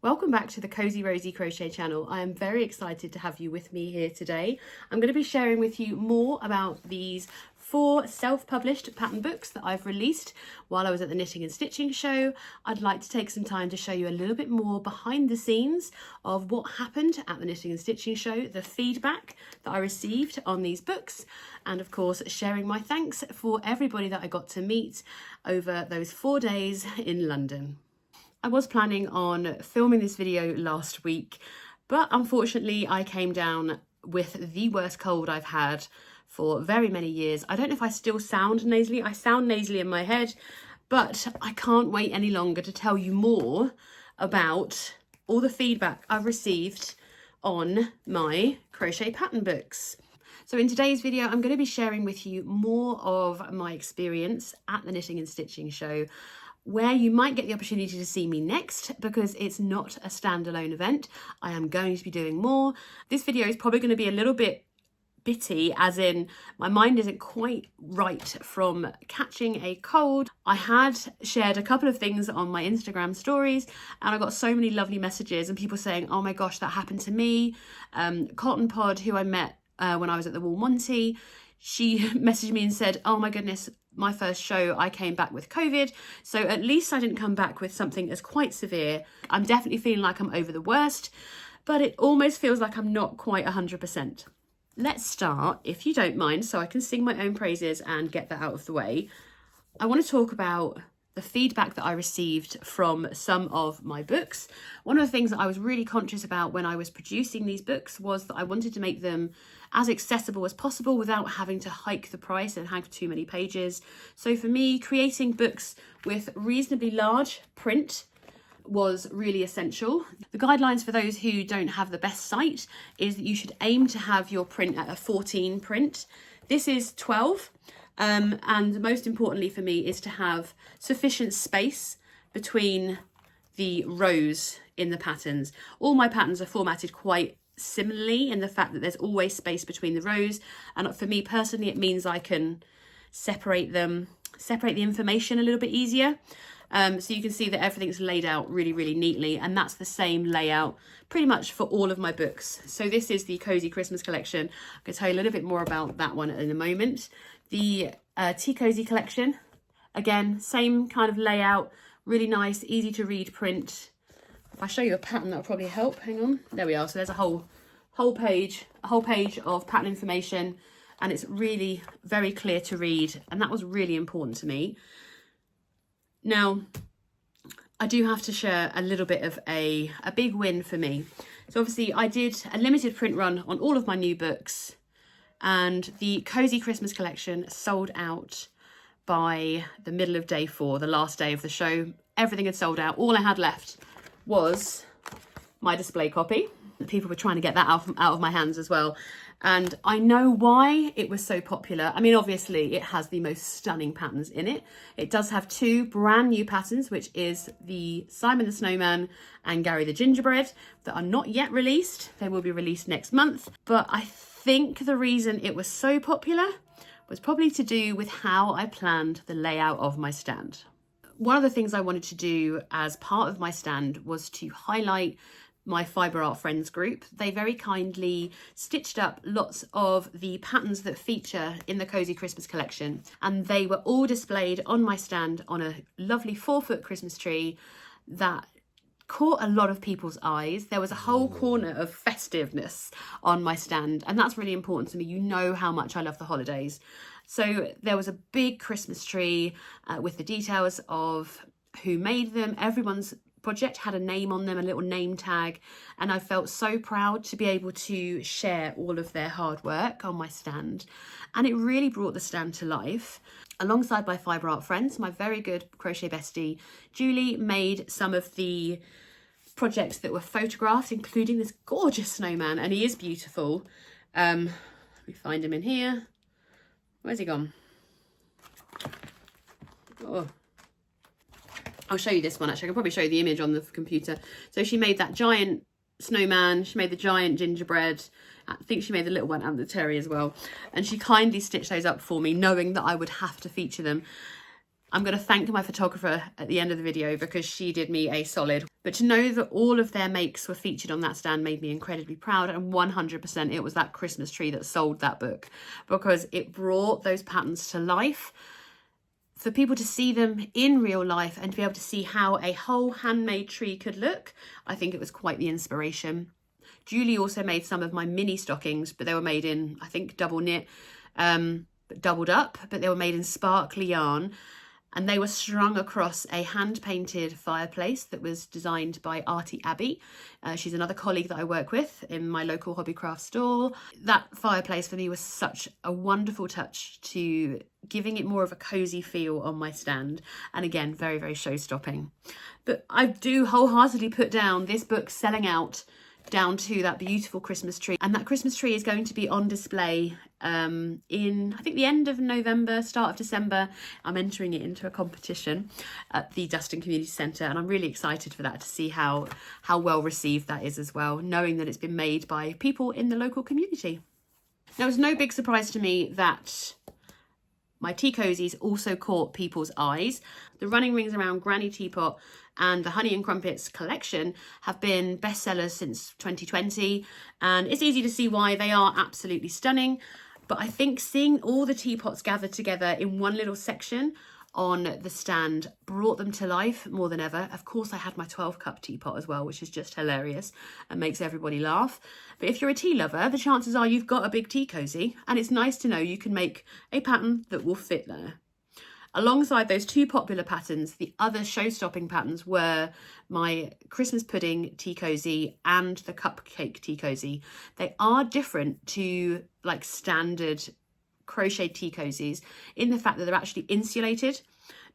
Welcome back to the Cozy Rosy Crochet channel. I am very excited to have you with me here today. I'm going to be sharing with you more about these 4 self-published pattern books that I've released while I was at the Knitting and Stitching show. I'd like to take some time to show you a little bit more behind the scenes of what happened at the Knitting and Stitching show, the feedback that I received on these books, and of course sharing my thanks for everybody that I got to meet over those 4 days in London. I was planning on filming this video last week, but unfortunately I came down with the worst cold I've had for very many years. I don't know if I still sound nasally. I sound nasally in my head, but I can't wait any longer to tell you more about all the feedback I've received on my crochet pattern books. So in today's video, I'm going to be sharing with you more of my experience at the Knitting and Stitching show, where you might get the opportunity to see me next, because it's not a standalone event. I am going to be doing more. This video is probably going to be a little bit bitty, as in my mind isn't quite right from catching a cold. I had shared a couple of things on my Instagram stories and I got so many lovely messages and people saying, oh my gosh, that happened to me. Cotton Pod, who I met when I was at the Wool Monty, she messaged me and said, oh my goodness, my first show, I came back with COVID. So at least I didn't come back with something as quite severe. I'm definitely feeling like I'm over the worst, but it almost feels like I'm not quite 100%. Let's start, if you don't mind, so I can sing my own praises and get that out of the way. I want to talk about the feedback that I received from some of my books. One of the things that I was really conscious about when I was producing these books was that I wanted to make them as accessible as possible without having to hike the price and have too many pages. So for me, creating books with reasonably large print was really essential. The guidelines for those who don't have the best sight is that you should aim to have your print at a 14 print. This is 12. And most importantly for me is to have sufficient space between the rows in the patterns. All my patterns are formatted quite similarly in the fact that there's always space between the rows, and for me personally it means I can separate the information a little bit easier. So you can see that everything's laid out really neatly, and that's the same layout pretty much for all of my books. So this is the Cozy Christmas collection. I'm going to tell you a little bit more about that one in a moment. The Tea Cozy collection, again, same kind of layout, really nice, easy to read print. If I show you a pattern, that'll probably help. Hang on, there we are. So there's a whole page of pattern information, and it's really very clear to read, and that was really important to me. Now, I do have to share a little bit of a big win for me. So obviously I did a limited print run on all of my new books, and the Cozy Christmas collection sold out by the middle of day 4, the last day of the show. Everything had sold out. All I had left was my display copy. People were trying to get that out of my hands as well. And I know why it was so popular. I mean, obviously it has the most stunning patterns in it. It does have 2 brand new patterns, which is the Simon the Snowman and Gary the Gingerbread, that are not yet released. They will be released next month. But I think the reason it was so popular was probably to do with how I planned the layout of my stand. One of the things I wanted to do as part of my stand was to highlight my Fibre Art Friends group. They very kindly stitched up lots of the patterns that feature in the Cozy Christmas collection, and they were all displayed on my stand on a lovely 4-foot Christmas tree that caught a lot of people's eyes. There was a whole corner of festiveness on my stand, and that's really important to me. You know how much I love the holidays. So there was a big Christmas tree with the details of who made them. Everyone's project had a name on them, a little name tag, and I felt so proud to be able to share all of their hard work on my stand, and it really brought the stand to life. Alongside my Fibre Art Friends, my very good crochet bestie Julie made some of the projects that were photographed, including this gorgeous snowman, and he is beautiful. Let me find him in here. Where's he gone? Oh, I'll show you this one actually. I can probably show you the image on the computer. So she made that giant snowman, she made the giant gingerbread, I think she made the little one and the Terry as well. And she kindly stitched those up for me, knowing that I would have to feature them. I'm going to thank my photographer at the end of the video because she did me a solid. But to know that all of their makes were featured on that stand made me incredibly proud, and 100% it was that Christmas tree that sold that book, because it brought those patterns to life. For people to see them in real life and to be able to see how a whole handmade tree could look, I think it was quite the inspiration. Julie also made some of my mini stockings, but they were made in, I think, double knit, doubled up, but they were made in sparkly yarn. And they were strung across a hand-painted fireplace that was designed by Artie Abbey. She's another colleague that I work with in my local hobbycraft store. That fireplace for me was such a wonderful touch to giving it more of a cozy feel on my stand. And again, very, very show-stopping. But I do wholeheartedly put down this book selling out down to that beautiful Christmas tree. And that Christmas tree is going to be on display in, I think, the end of November, start of December. I'm entering it into a competition at the Dustin Community Centre, and I'm really excited for that, to see how well received that is as well, knowing that it's been made by people in the local community. Now, it's no big surprise to me that my tea cozies also caught people's eyes. The running rings around Granny Teapot and the Honey and Crumpets collection have been bestsellers since 2020, and it's easy to see why. They are absolutely stunning. But I think seeing all the teapots gathered together in one little section on the stand brought them to life more than ever. Of course, I had my 12-cup teapot as well, which is just hilarious and makes everybody laugh. But if you're a tea lover, the chances are you've got a big tea cozy, and it's nice to know you can make a pattern that will fit there. Alongside those two popular patterns, the other show-stopping patterns were my Christmas pudding tea cozy and the cupcake tea cozy. They are different to like standard crochet tea cozies in the fact that they're actually insulated.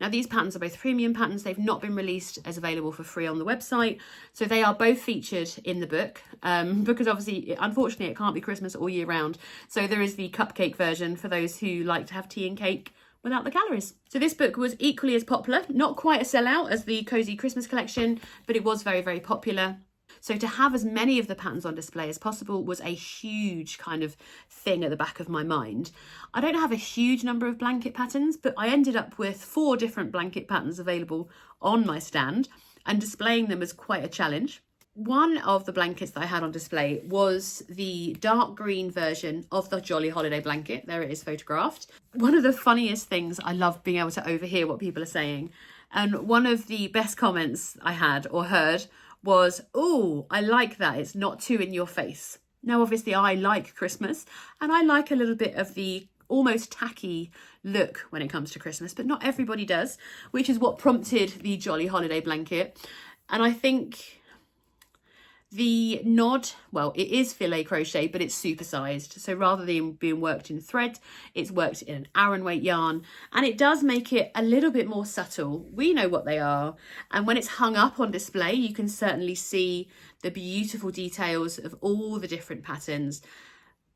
Now, these patterns are both premium patterns. They've not been released as available for free on the website. So they are both featured in the book because obviously, unfortunately, it can't be Christmas all year round. So there is the cupcake version for those who like to have tea and cake without the calories. So this book was equally as popular, not quite a sellout as the Cozy Christmas collection, but it was very, very popular. So to have as many of the patterns on display as possible was a huge kind of thing at the back of my mind. I don't have a huge number of blanket patterns, but I ended up with 4 different blanket patterns available on my stand, and displaying them was quite a challenge. One of the blankets that I had on display was the dark green version of the Jolly Holiday blanket. There it is photographed. One of the funniest things, I love being able to overhear what people are saying. And one of the best comments I had or heard was, "Oh, I like that. It's not too in your face." Now, obviously, I like Christmas and I like a little bit of the almost tacky look when it comes to Christmas, but not everybody does, which is what prompted the Jolly Holiday blanket. And I think the nod, well, it is filet crochet, but it's supersized. So rather than being worked in thread, it's worked in an Aran weight yarn, and it does make it a little bit more subtle. We know what they are. And when it's hung up on display, you can certainly see the beautiful details of all the different patterns.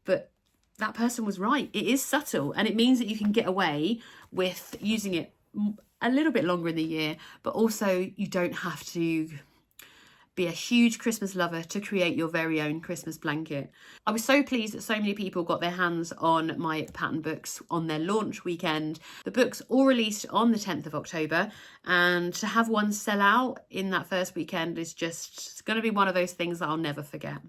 But that person was right. It is subtle, and it means that you can get away with using it a little bit longer in the year, but also you don't have to be a huge Christmas lover to create your very own Christmas blanket. I was so pleased that so many people got their hands on my pattern books on their launch weekend. The books all released on the 10th of October, and to have one sell out in that first weekend is just going to be one of those things that I'll never forget.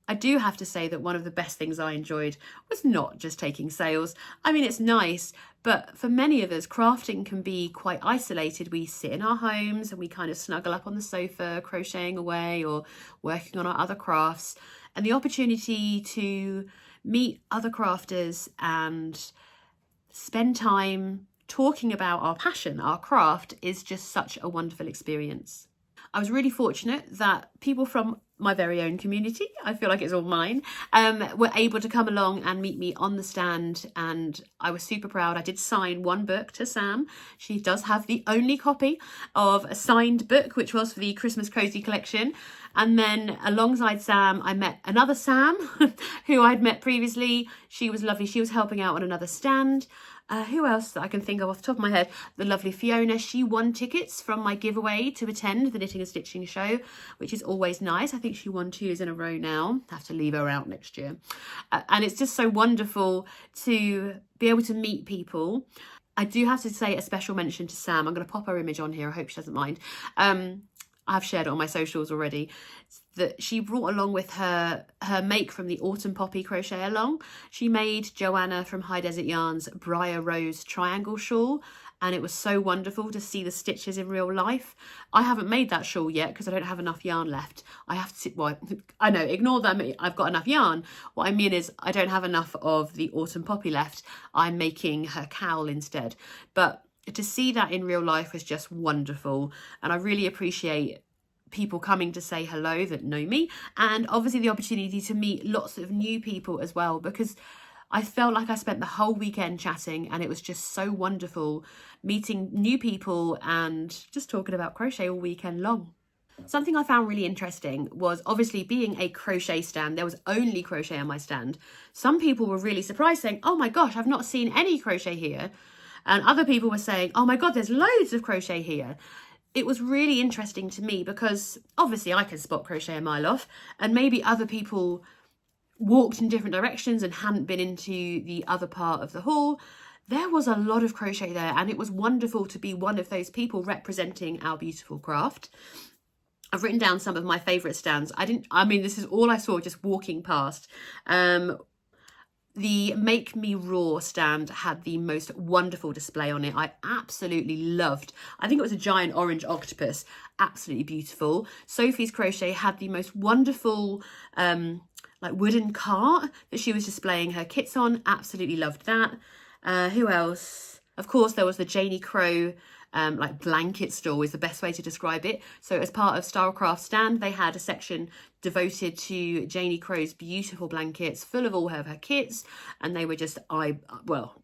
I do have to say that one of the best things I enjoyed was not just taking sales. I mean, it's nice, but for many of us, crafting can be quite isolated. We sit in our homes and we kind of snuggle up on the sofa, crocheting away or working on our other crafts. And the opportunity to meet other crafters and spend time talking about our passion, our craft, is just such a wonderful experience. I was really fortunate that people from my very own community, I feel like it's all mine, were able to come along and meet me on the stand, and I was super proud. I did sign one book to Sam. She does have the only copy of a signed book, which was for the Christmas Cozy collection. And then alongside Sam, I met another Sam who I'd met previously. She was lovely. She was helping out on another stand. Who else that I can think of off the top of my head? The lovely Fiona. She won tickets from my giveaway to attend the Knitting and Stitching show, which is always nice. I think she won 2 years in a row now. Have to leave her out next year. And it's just so wonderful to be able to meet people. I do have to say a special mention to Sam. I'm going to pop her image on here. I hope she doesn't mind. I've shared it on my socials already. That she brought along with her make from the Autumn Poppy Crochet Along. She made Joanna from High Desert Yarns Briar Rose triangle shawl, and it was so wonderful to see the stitches in real life. I haven't made that shawl yet because I don't have enough yarn left. I have to, well, I know, ignore that, I've got enough yarn. What I mean is I don't have enough of the Autumn Poppy left. I'm making her cowl instead. But to see that in real life was just wonderful, and I really appreciate people coming to say hello that know me, and obviously the opportunity to meet lots of new people as well, because I felt like I spent the whole weekend chatting, and it was just so wonderful meeting new people and just talking about crochet all weekend long. Something I found really interesting was, obviously being a crochet stand, there was only crochet on my stand. Some people were really surprised, saying, oh my gosh, I've not seen any crochet here. And other people were saying, oh my God, there's loads of crochet here. It was really interesting to me because obviously I can spot crochet a mile off, and maybe other people walked in different directions and hadn't been into the other part of the hall. There was a lot of crochet there, and it was wonderful to be one of those people representing our beautiful craft. I've written down some of my favourite stands. I mean, this is all I saw just walking past. The Make Me Raw stand had the most wonderful display on it. I absolutely loved. I think it was a giant orange octopus. Absolutely beautiful. Sophie's Crochet had the most wonderful like wooden cart that she was displaying her kits on. Absolutely loved that. Who else? Of course, there was the Janie Crow like blanket store is the best way to describe it. So as part of Stylecraft Stand, they had a section devoted to Janie Crow's beautiful blankets full of all of her kits, and they were just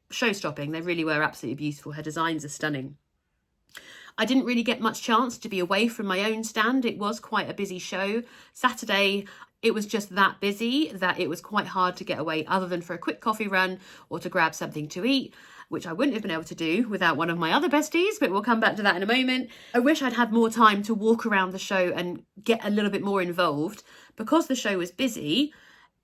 show-stopping. They really were absolutely beautiful. Her designs are stunning. I didn't really get much chance to be away from my own stand. It was quite a busy show. Saturday, it was just that busy that it was quite hard to get away other than for a quick coffee run or to grab something to eat, which I wouldn't have been able to do without one of my other besties, but we'll come back to that in a moment. I wish I'd had more time to walk around the show and get a little bit more involved. Because the show was busy,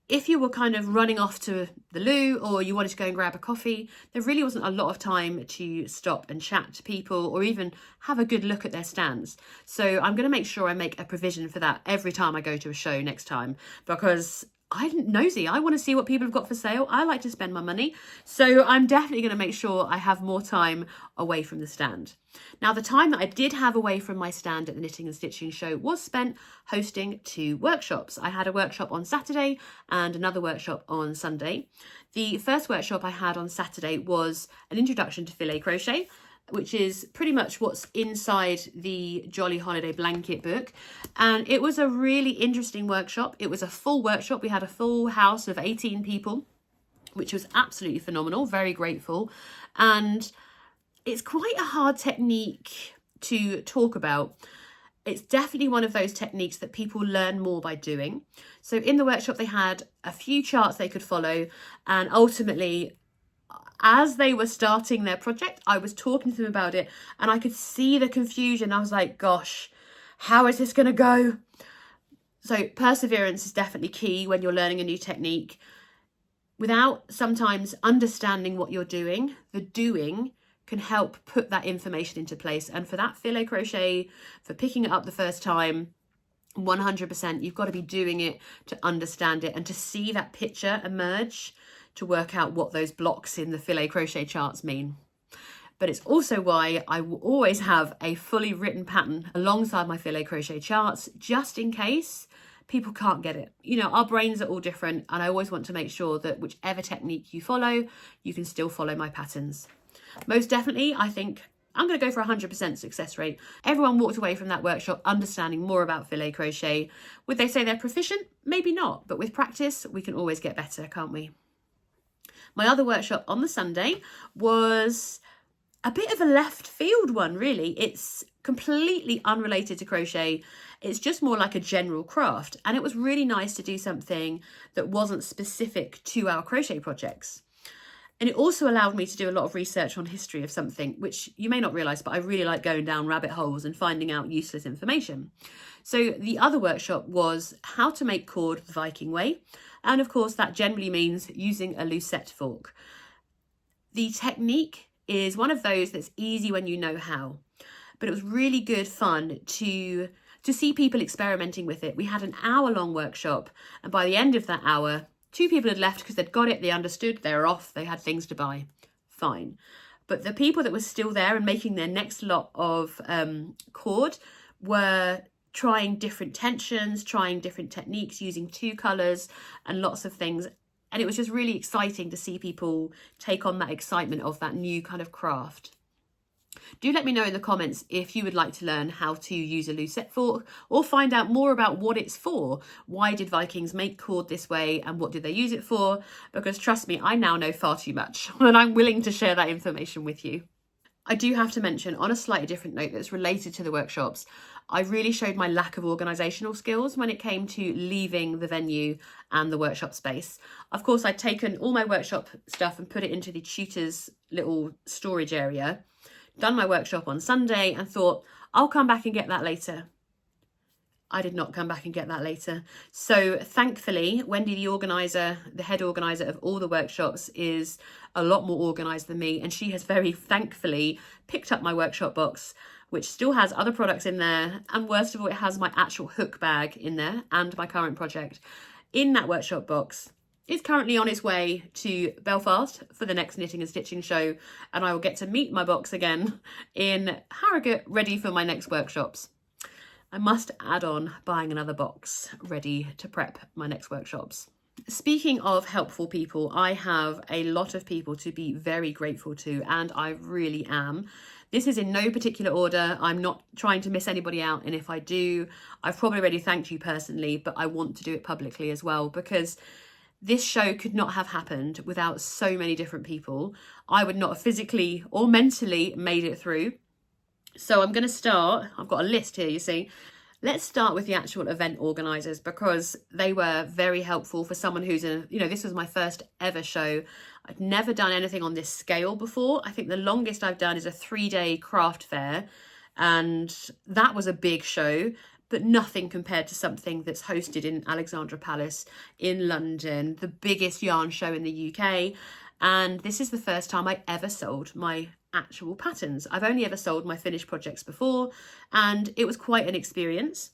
if you were kind of running off to the loo or you wanted to go and grab a coffee, there really wasn't a lot of time to stop and chat to people or even have a good look at their stands. So I'm going to make sure I make a provision for that every time I go to a show next time, because I'm nosy. I want to see what people have got for sale. I like to spend my money. So I'm definitely going to make sure I have more time away from the stand. Now, the time that I did have away from my stand at the Knitting and Stitching show was spent hosting 2 workshops. I had a workshop on Saturday and another workshop on Sunday. The first workshop I had on Saturday was an introduction to filet crochet, which is pretty much what's inside the Jolly Holiday blanket book. And it was a really interesting workshop. It was a full workshop. We had a full house of 18 people, which was absolutely phenomenal. Very grateful. And it's quite a hard technique to talk about. It's definitely one of those techniques that people learn more by doing. So in the workshop, they had a few charts they could follow, and ultimately, as they were starting their project, I was talking to them about it and I could see the confusion. I was like, gosh, how is this going to go? So perseverance is definitely key when you're learning a new technique. Without sometimes understanding what you're doing, the doing can help put that information into place. And for that filet crochet, for picking it up the first time, 100%, you've got to be doing it to understand it and to see that picture emerge, to work out what those blocks in the filet crochet charts mean. But it's also why I will always have a fully written pattern alongside my filet crochet charts, just in case people can't get it. You know, our brains are all different, and I always want to make sure that whichever technique you follow, you can still follow my patterns. Most definitely, I think I'm going to go for 100% success rate. Everyone walked away from that workshop understanding more about filet crochet. Would they say they're proficient? Maybe not, but with practice, we can always get better, can't we? My other workshop on the Sunday was a bit of a left field one, really. It's completely unrelated to crochet. It's just more like a general craft. And it was really nice to do something that wasn't specific to our crochet projects. And it also allowed me to do a lot of research on history of something, which you may not realise, but I really like going down rabbit holes and finding out useless information. So the other workshop was how to make cord the Viking way. And of course, that generally means using a lucette fork. The technique is one of those that's easy when you know how. But it was really good fun to see people experimenting with it. We had an hour-long workshop, and by the end of that hour, 2 people had left because they'd got it, they understood, they were off, they had things to buy. Fine. But the people that were still there and making their next lot of cord were trying different tensions, trying different techniques, using 2 colours and lots of things. And it was just really exciting to see people take on that excitement of that new kind of craft. Do let me know in the comments if you would like to learn how to use a lucette fork, or find out more about what it's for. Why did Vikings make cord this way, and what did they use it for? Because trust me, I now know far too much, and I'm willing to share that information with you. I do have to mention, on a slightly different note that's related to the workshops, I really showed my lack of organisational skills when it came to leaving the venue and the workshop space. Of course, I'd taken all my workshop stuff and put it into the tutor's little storage area, done my workshop on Sunday and thought, I'll come back and get that later. I did not come back and get that later. So thankfully, Wendy, the organiser, the head organiser of all the workshops, is a lot more organised than me. And she has very thankfully picked up my workshop box, which still has other products in there. And worst of all, it has my actual hook bag in there and my current project in that workshop box. It's currently on its way to Belfast for the next knitting and stitching show, and I will get to meet my box again in Harrogate, ready for my next workshops. I must add on buying another box ready to prep my next workshops. Speaking of helpful people, I have a lot of people to be very grateful to, and I really am. This is in no particular order. I'm not trying to miss anybody out, and if I do, I've probably already thanked you personally, but I want to do it publicly as well, because this show could not have happened without so many different people. I would not have physically or mentally made it through. So I'm going to start, I've got a list here, you see. Let's start with the actual event organisers, because they were very helpful for someone who's this was my first ever show. I'd never done anything on this scale before. I think the longest I've done is a 3-day craft fair, and that was a big show, but nothing compared to something that's hosted in Alexandra Palace in London, the biggest yarn show in the UK. And this is the first time I ever sold my actual patterns. I've only ever sold my finished projects before, and it was quite an experience.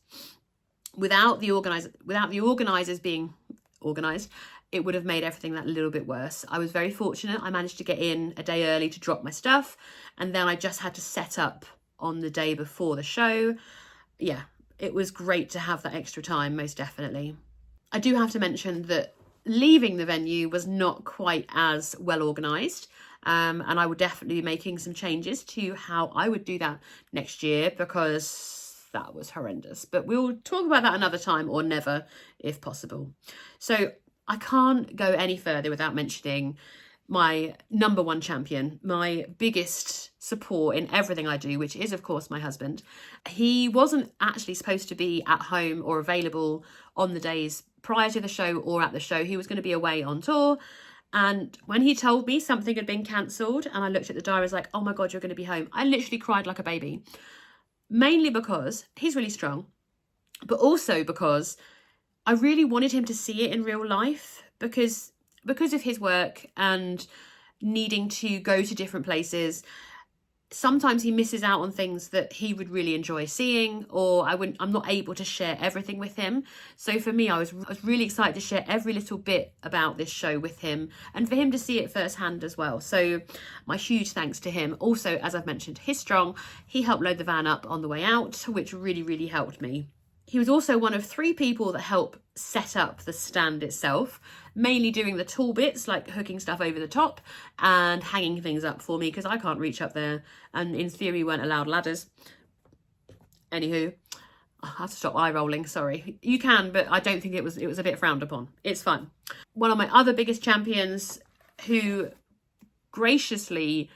Without the organisers being organised, it would have made everything that little bit worse. I was very fortunate. I managed to get in a day early to drop my stuff, and then I just had to set up on the day before the show. Yeah, it was great to have that extra time, most definitely. I do have to mention that leaving the venue was not quite as well organised, and I will definitely be making some changes to how I would do that next year, because that was horrendous. But we'll talk about that another time, or never, if possible. So I can't go any further without mentioning my number one champion, my biggest support in everything I do, which is of course my husband. He wasn't actually supposed to be at home or available on the days prior to the show or at the show. He was going to be away on tour, and when he told me something had been cancelled and I looked at the diary, I was like, oh my god, you're going to be home. I literally cried like a baby, mainly because he's really strong, but also because I really wanted him to see it in real life, because of his work and needing to go to different places. Sometimes he misses out on things that he would really enjoy seeing, or I'm not able to share everything with him. So for me, I was really excited to share every little bit about this show with him, and for him to see it firsthand as well. So my huge thanks to him. Also, as I've mentioned, he's strong. He helped load the van up on the way out, which really, really helped me. He was also one of 3 people that helped set up the stand itself, mainly doing the tool bits like hooking stuff over the top and hanging things up for me, because I can't reach up there, and in theory weren't allowed ladders. Anywho, I have to stop eye rolling, sorry. You can, but I don't think it was a bit frowned upon. It's fine. One of my other biggest champions, who graciously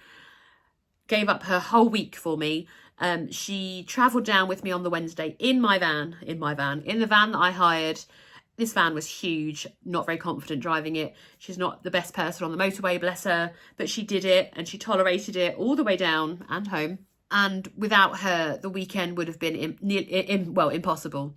gave up her whole week for me. She travelled down with me on the Wednesday in the van that I hired. This van was huge, not very confident driving it. She's not the best person on the motorway, bless her, but she did it, and she tolerated it all the way down and home. And without her, the weekend would have been impossible.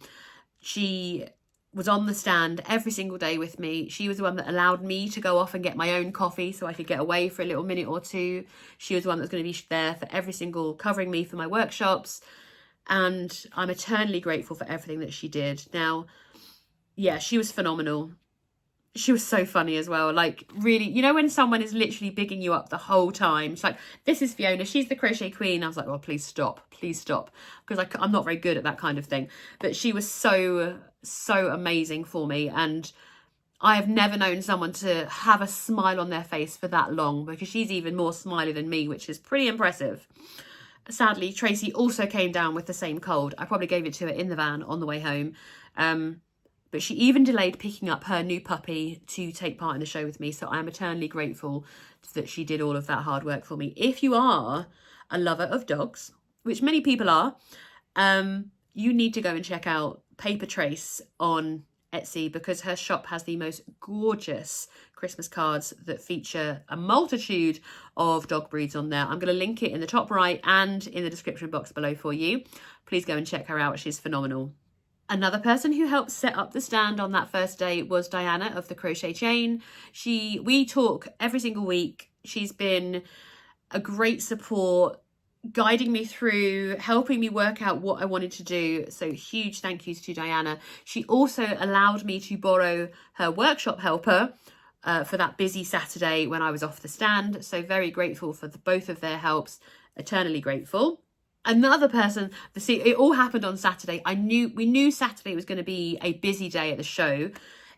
She was on the stand every single day with me. She was the one that allowed me to go off and get my own coffee so I could get away for a little minute or two. She was the one that was going to be there for every single, covering me for my workshops. And I'm eternally grateful for everything that she did. Now, yeah, she was phenomenal. She was so funny as well. Like, really, you know, when someone is literally bigging you up the whole time. It's like, this is Fiona, she's the crochet queen. I was like, oh, please stop, because I'm not very good at that kind of thing. But she was so amazing for me, and I have never known someone to have a smile on their face for that long, because she's even more smiley than me, which is pretty impressive. Sadly, Tracy also came down with the same cold. I probably gave it to her in the van on the way home. But she even delayed picking up her new puppy to take part in the show with me. So I am eternally grateful that she did all of that hard work for me. If you are a lover of dogs, which many people are, you need to go and check out Paper Trace on Etsy, because her shop has the most gorgeous Christmas cards that feature a multitude of dog breeds on there. I'm going to link it in the top right and in the description box below for you. Please go and check her out. She's phenomenal. Another person who helped set up the stand on that first day was Diana of the Crochet Chain. We talk every single week. She's been a great support, guiding me through, helping me work out what I wanted to do. So huge thank yous to Diana. She also allowed me to borrow her workshop helper for that busy Saturday when I was off the stand. So very grateful for both of their helps, eternally grateful. Another person, it all happened on Saturday. We knew Saturday was going to be a busy day at the show.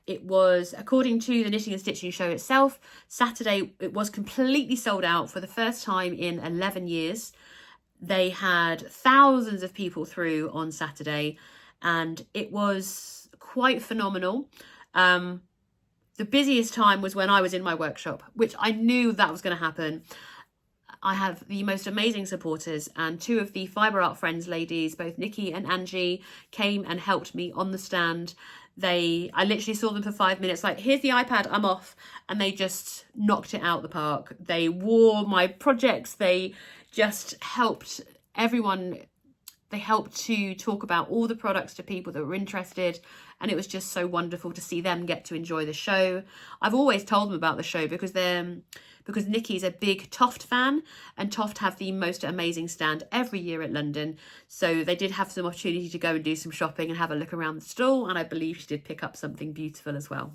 It was, according to the Knitting and Stitching show itself, Saturday, it was completely sold out for the first time in 11 years. They had thousands of people through on Saturday, and it was quite phenomenal. The busiest time was when I was in my workshop, which I knew that was going to happen. I have the most amazing supporters, and two of the Fibre Art Friends ladies, both Nikki and Angie, came and helped me on the stand. I literally saw them for 5 minutes, like, here's the iPad, I'm off. And they just knocked it out the park. They wore my projects. They just helped everyone. They helped to talk about all the products to people that were interested. And it was just so wonderful to see them get to enjoy the show. I've always told them about the show because Nikki's a big Toft fan, and Toft have the most amazing stand every year at London. So they did have some opportunity to go and do some shopping and have a look around the stall. And I believe she did pick up something beautiful as well.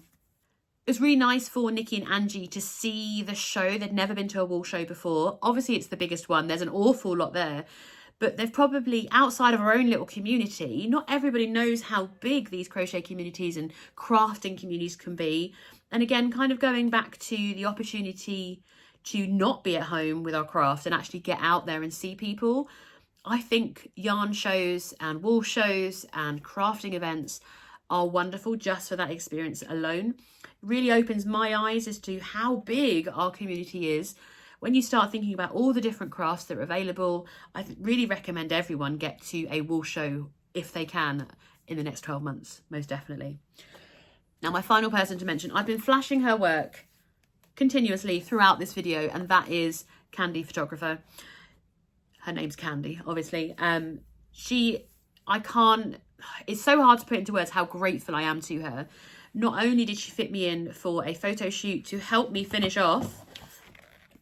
It was really nice for Nikki and Angie to see the show. They'd never been to a wool show before. Obviously, it's the biggest one. There's an awful lot there. But they've probably, outside of our own little community, not everybody knows how big these crochet communities and crafting communities can be. And again, kind of going back to the opportunity to not be at home with our craft and actually get out there and see people. I think yarn shows and wool shows and crafting events are wonderful just for that experience alone. It really opens my eyes as to how big our community is. When you start thinking about all the different crafts that are available, I really recommend everyone get to a wool show if they can in the next 12 months, most definitely. Now, my final person to mention, I've been flashing her work continuously throughout this video, and that is Khandie Photographer. Her name's Khandie, obviously. It's so hard to put into words how grateful I am to her. Not only did she fit me in for a photo shoot to help me finish off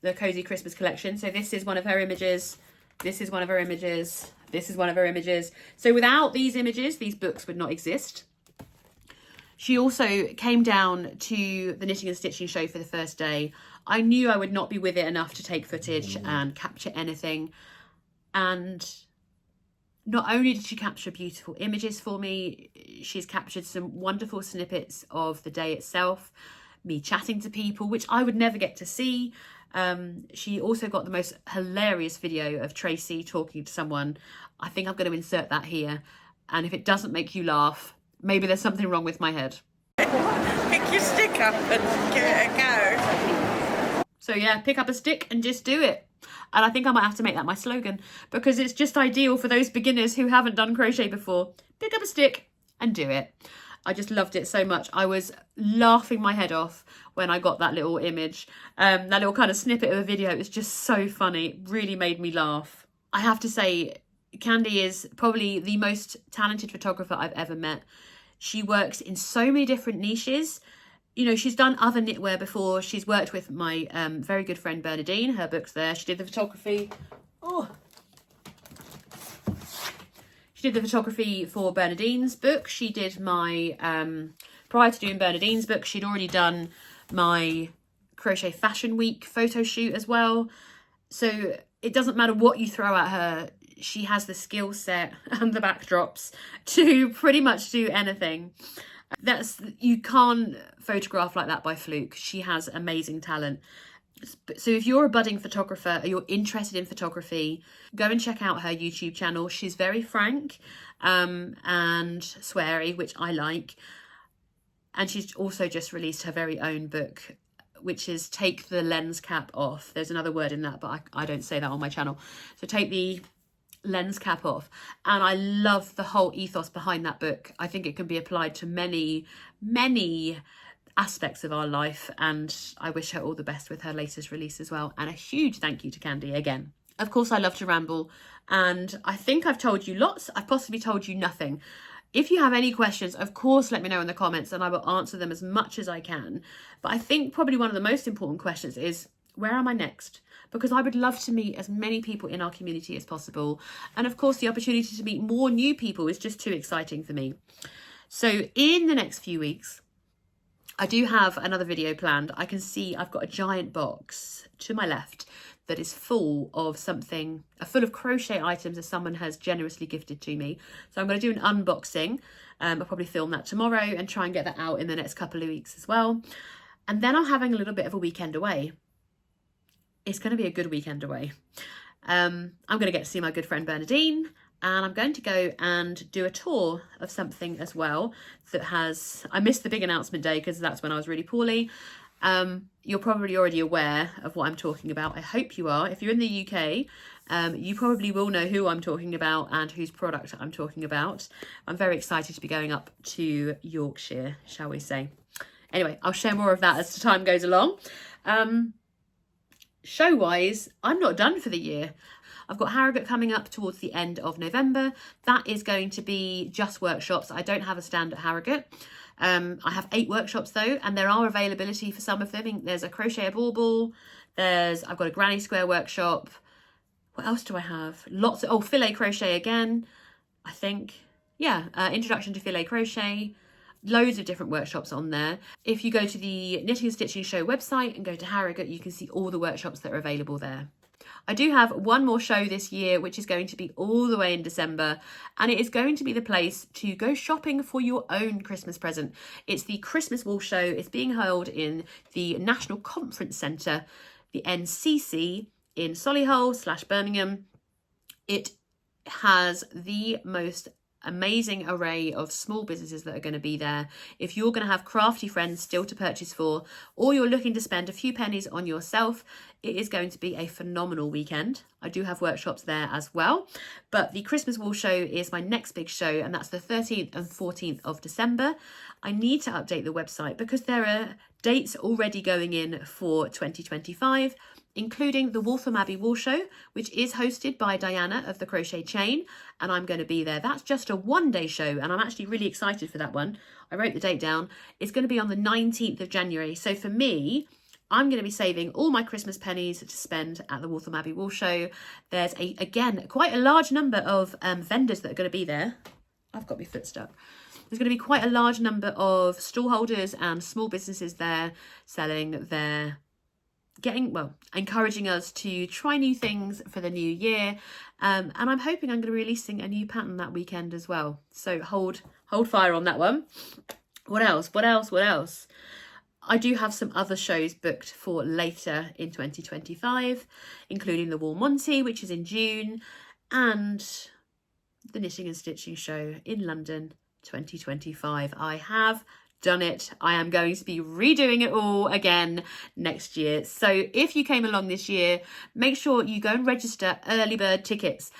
the Cozy Christmas collection. So this is one of her images. This is one of her images. This is one of her images. So without these images, these books would not exist. She also came down to the Knitting and Stitching show for the first day. I knew I would not be with it enough to take footage and capture anything. And not only did she capture beautiful images for me, she's captured some wonderful snippets of the day itself, me chatting to people, which I would never get to see. She also got the most hilarious video of Tracy talking to someone. I think I'm going to insert that here. And if it doesn't make you laugh, maybe there's something wrong with my head. Pick your stick up and give it a go. So yeah, pick up a stick and just do it. And I think I might have to make that my slogan, because it's just ideal for those beginners who haven't done crochet before. Pick up a stick and do it. I just loved it so much. I was laughing my head off when I got that little image, that little kind of snippet of a video. It was just so funny. It really made me laugh. I have to say, Khandie is probably the most talented photographer I've ever met. She works in so many different niches. You know, she's done other knitwear before. She's worked with my very good friend Bernadine. Her book's there. She did the photography. Oh. She did the photography for Bernadine's book. She did my, prior to doing Bernadine's book, she'd already done my Crochet Fashion Week photo shoot as well. So it doesn't matter what you throw at her. She has the skill set and the backdrops to pretty much do anything. You can't photograph like that by fluke. She has amazing talent. So if you're a budding photographer or you're interested in photography, go and check out her YouTube channel. She's very frank and sweary, which I like. And she's also just released her very own book, which is Take the Lens Cap Off. There's another word in that, but I don't say that on my channel. So take the lens cap off. And I love the whole ethos behind that book. I think it can be applied to many, many aspects of our life, and I wish her all the best with her latest release as well. And a huge thank you to Khandie again. Of course, I love to ramble, and I think I've told you lots. I've possibly told you nothing. If you have any questions, of course, let me know in the comments and I will answer them as much as I can. But I think probably one of the most important questions is, where am I next? Because I would love to meet as many people in our community as possible. And of course, the opportunity to meet more new people is just too exciting for me. So in the next few weeks, I do have another video planned. I can see I've got a giant box to my left that is full of full of crochet items that someone has generously gifted to me. So I'm going to do an unboxing. I'll probably film that tomorrow and try and get that out in the next couple of weeks as well. And then I'm having a little bit of a weekend away. It's going to be a good weekend away. I'm going to get to see my good friend Bernadine, and I'm going to go and do a tour of something as well that I missed the big announcement day because that's when I was really poorly. You're probably already aware of what I'm talking about. I hope you are. If you're in the UK, you probably will know who I'm talking about and whose product I'm talking about. I'm very excited to be going up to Yorkshire, shall we say. Anyway, I'll share more of that as the time goes along. Show-wise, I'm not done for the year. I've got Harrogate coming up towards the end of November. That is going to be just workshops. I don't have a stand at Harrogate. I have 8 workshops though, and there are availability for some of them. There's a crochet a bauble. I've got a granny square workshop. What else do I have? Filet crochet again, I think. Yeah, introduction to filet crochet. Loads of different workshops on there. If you go to the Knitting and Stitching Show website and go to Harrogate, you can see all the workshops that are available there. I do have one more show this year, which is going to be all the way in December, and it is going to be the place to go shopping for your own Christmas present. It's the Christmas Wool Show. It's being held in the National Conference Centre, the NCC, in Solihull/Birmingham. It has the most amazing array of small businesses that are going to be there. If you're going to have crafty friends still to purchase for, or you're looking to spend a few pennies on yourself, it is going to be a phenomenal weekend. I do have workshops there as well, but the Christmas Wool Show is my next big show, and that's the 13th and 14th of December. I need to update the website because there are dates already going in for 2025, including the Waltham Abbey Wool Show, which is hosted by Diana of the Crochet Chain, and I'm going to be there. That's just a one-day show, and I'm actually really excited for that one. I wrote the date down. It's going to be on the 19th of January. So for me, I'm going to be saving all my Christmas pennies to spend at the Waltham Abbey Wool Show. There's, again, quite a large number of vendors that are going to be there. I've got my foot stuck. There's going to be quite a large number of stallholders and small businesses there selling their encouraging us to try new things for the new year, and I'm hoping I'm going to be releasing a new pattern that weekend as well, so hold fire on that one. What else? I do have some other shows booked for later in 2025, including the Wool Monty, which is in June, and the Knitting and Stitching Show in London 2025. I have done it. I am going to be redoing it all again next year. So if you came along this year, make sure you go and register early bird tickets.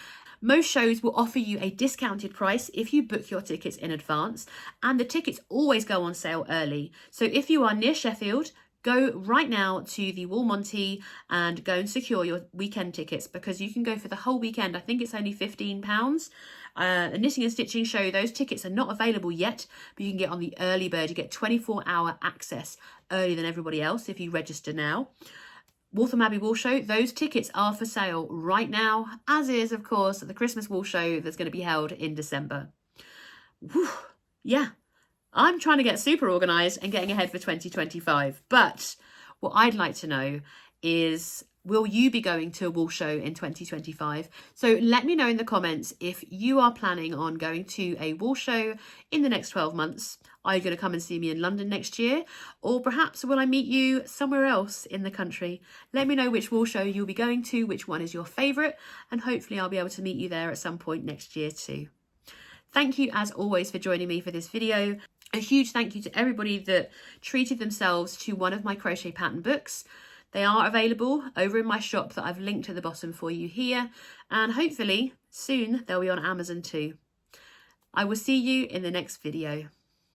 Most shows will offer you a discounted price if you book your tickets in advance, and the tickets always go on sale early. So if you are near Sheffield, go right now to the Wool Monty and go and secure your weekend tickets, because you can go for the whole weekend. I think it's only £15. The Knitting and Stitching Show, those tickets are not available yet, but you can get on the early bird. You get 24-hour access earlier than everybody else if you register now. Waltham Abbey Wool Show, those tickets are for sale right now, as is, of course, the Christmas Wool Show that's going to be held in December. Whew. Yeah, I'm trying to get super organised and getting ahead for 2025. But what I'd like to know is, will you be going to a wool show in 2025? So let me know in the comments if you are planning on going to a wool show in the next 12 months. Are you going to come and see me in London next year? Or perhaps will I meet you somewhere else in the country? Let me know which wool show you'll be going to, which one is your favourite, and hopefully I'll be able to meet you there at some point next year too. Thank you as always for joining me for this video. A huge thank you to everybody that treated themselves to one of my crochet pattern books. They are available over in my shop that I've linked at the bottom for you here, and hopefully soon they'll be on Amazon too. I will see you in the next video.